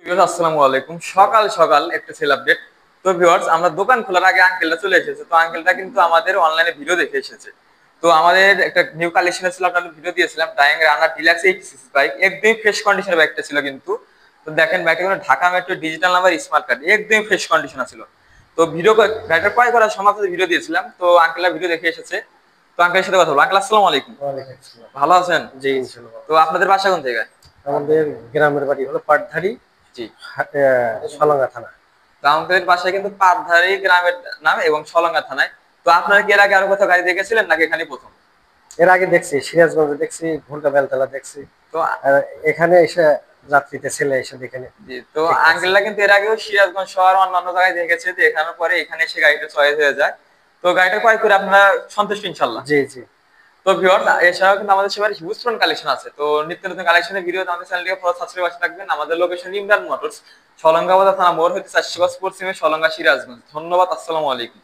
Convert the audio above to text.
Viewers আসসালামু আলাইকুম। সকাল সকাল একটা সেল আপডেট। তো ভিউয়ার্স আমরা দোকান খোলার আগে আঙ্কেলটা চলে এসেছে। তো আঙ্কেলটা কিন্তু আমাদের অনলাইনে ভিডিও দেখে এসেছে। তো আমাদের একটা নিউ কালেকশন ছিল, আপনাদের ভিডিও দিয়েছিলাম ডাইং রানার ডিলাক্স 86 বাইক, একদমই ফ্রেশ কন্ডিশনের বাইকটা ছিল কিন্তু। তো দেখেন বাইকটা কোনো Dhaka metro digital number smart card, একদমই ফ্রেশ কন্ডিশন ছিল। তো ভিডিও গাড়িটা ক্রয় করার সময় আপনাদের ভিডিও দিয়েছিলাম, তো আঙ্কেলটা ভিডিও দেখে এসেছে। তো আঙ্কেলের সাথে কথা বলবো। আঙ্কেল আসসালামু আলাইকুম। ওয়ালাইকুম আসসালাম। ভালো আছেন? জি, ইনশাআল্লাহ। তো আপনাদের বাসা কোন জায়গায়? আমাদের গ্রামের বাড়ি হলো পাটধারী, জি। সলঙ্গা থানা। তো আমাদের বাসায় কিন্তু পাটধারী গ্রামের নাম এবং সলঙ্গা থানায়। তো আপনারা কি এর আগে আরো কোথাও গাড়ি দেখেছিলেন নাকি এখানে প্রথম? এর আগে দেখছি সিরাজগঞ্জে দেখছি, ভুলকা বেলতলা দেখছি। তো আর এখানে এসে রাত্রিতে ছেলে এসে দেখে জি, তো দেখতেছি। আঙ্কেলরা কিন্তু এর আগেও সিরাজগঞ্জ শহর অন্যান্য জায়গায় দেখেছে, যে এখানে পরে এখানে এসে গাড়িটা চয়েস হয়ে যায়। তো গাড়িটা ক্রয় করে আপনারা সন্তুষ্ট ইনশাল্লাহ? জি জি। তো ভিউয়ার্স এছাড়াও কিন্তু আমাদের সেবার হিউজ পরিমাণ কালেকশন আছে। তো নিত্য নতুন কালেকশনের ভিডিও আমাদের চ্যানেলটিকে পুরো সাবস্ক্রাইব করে রাখবেন। আমাদের লোকেশন ইমরান মোটরস, সলঙ্গা বাজার থানা মোড় হতে 400 গজ পশ্চিমে, সলঙ্গা, সিরাজগঞ্জ। ধন্যবাদ। আসসালামু আলাইকুম।